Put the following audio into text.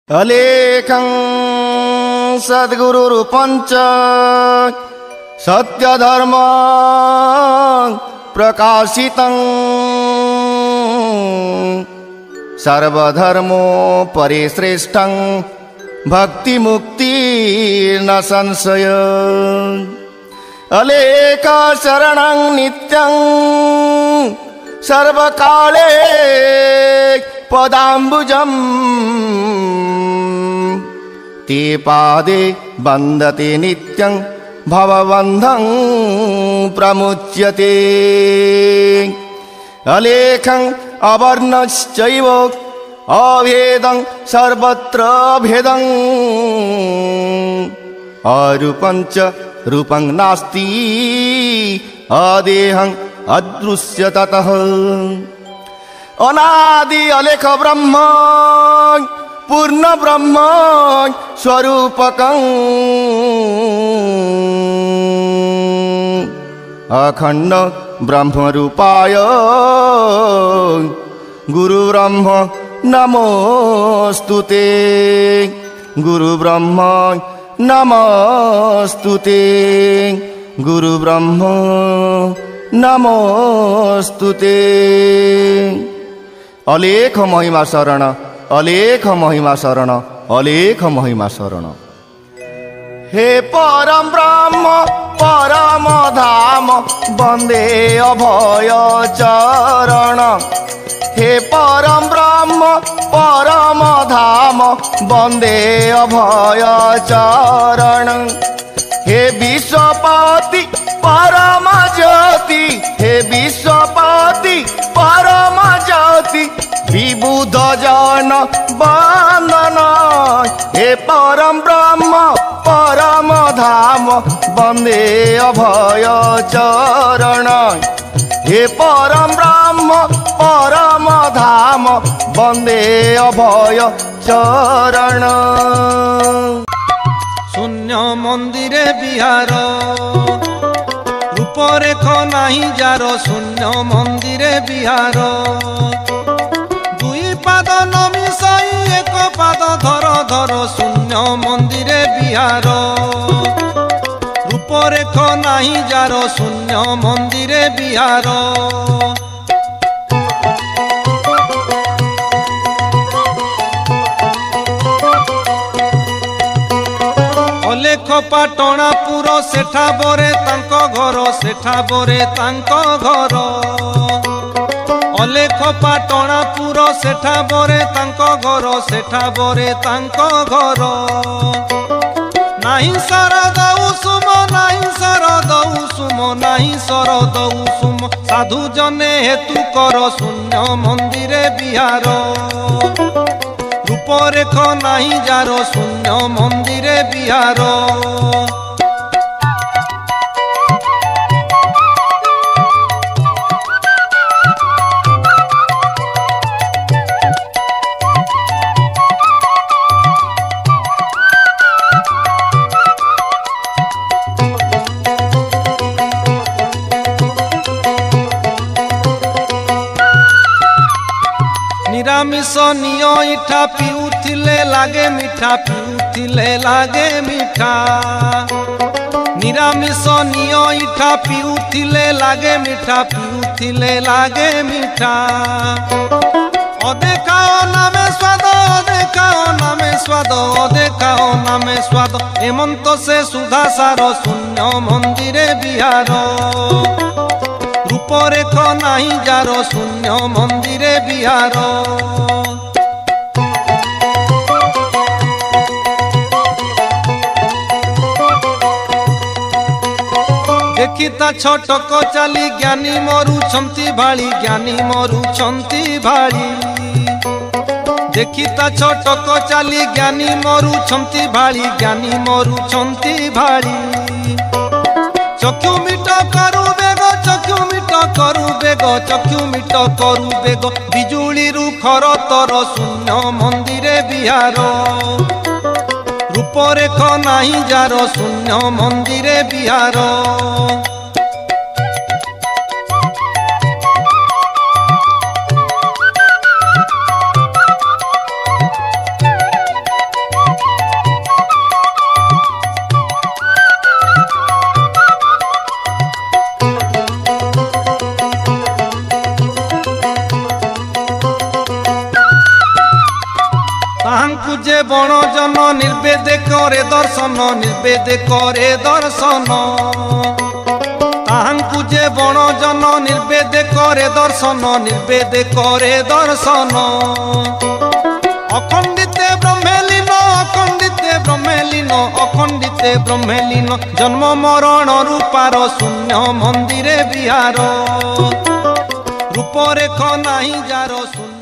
अलेखं सद्गुरुरुपञ्च सत्यधर्म प्रकाशितं सर्वधर्मोपरिश्रेष्ठं भक्तिमुक्ति न संशय। अलेख शरणं नित्यं सर्वकाले पदाम्बुजम् ते पादे बन्दते नित्यं भवबन्धं प्रमुच्यते। अलेखं अवर्णश्चैव अभेदं सर्वत्र भेदं अरूपं च रूपं नास्ति अदेहं अदृश्य ततः। अनादि अलेख ब्रह्म पूर्ण ब्रह्म स्वरूपकं अखंड ब्रह्म रूपाय गुरु ब्रह्म नमोस्तुते। गुरु ब्रह्म नमोस्तुते। गुरु ब्रह्म नमोस्तुते। अलेख महिमा शरण अलेख महिमा शरण अलेख महिमा शरण। हे परम ब्रह्म परम धाम वंदे अभय चरण। हे परम ब्रह्म परम धाम वंदे अभय चरण। हे विश्वपति परम ज्योति हे विश्वपति परम ज्योति विबुध जन वंदन। हे परम ब्रह्म परम धाम वंदे अभय चरण। हे परम ब्रह्म परम धाम वंदे अभय चरण। शून्य मंदिरे बिहार रूपरेख नहीं जार शून्य मंदिरे बिहार। दुई पाद नमिसाई एक पाद धर धर शून्य मंदिरे बिहार। रूपरेख नहीं जार शून्य मंदिरे बिहार। अलेख पाटणापुर सेठा बोरे तांको घर सेठा बोरे तांको घर। अलेख पाटणापुर सेठा बोरे तांको घर सेठा बोरे तांको घर। नाही शरद उषुम नाही शरद उषुम नाही शरद उषुम साधु जने हेतु कर शून्य मंदिरे बिहार। रूपरेख नहीं जार शून्य मंदिरे बिहार। निरामिष निय इठा पिउथिले लागे मिठा पिउथिले लागे मिठा। निरामिष निय इठा पिउथिले लागे मिठा पिउथिले लागे मिठा। अदेखाओ नामे स्वाद अदेखाओ नामे स्वाद अदेखाओ नामे स्वाद हेमंत से सुधा सार शून्य मंदिरे बिहार। रूपरेख नहीं जार शून्य मंदिरे बिहार। देखिता छटक चाली ज्ञानी मरुछंती भाली ज्ञानी मरुछंती भाली। देखिता छटक चाली ज्ञानी मरुछंती भाली ज्ञानी मरुछंती भाली। चक्षु मिट करू बेग चक्षु मिट करू बेग चक्षु मिट करू बेग बिजुली रु खर तर शून्य मंदिरे बिहार। रूपरेख नहीं जार शून्य मंदिरे बिहार। ତାହାଙ୍କୁ ଯେ ବଣ ଜନ ନିର୍ବେଦ କରେ ଦର୍ଶନ ନିର୍ବେଦ କରେ ଦର୍ଶନ ତାହାଙ୍କୁ ଯେ ବଣ ଜନ ନିର୍ବେଦ କରେ ଦର୍ଶନ ନିର୍ବେଦ କରେ ଦର୍ଶନ অখণ্ডিতে ব্রহ্মেলীন অখণ্ডিতে ব্রহ্মেলীন অখণ্ডিতে ব্রহ্মেলীন জন্ম মরণ রূপার শূন্য মন্দিরে বিহার রূপরেখ নাহি যার শূন্য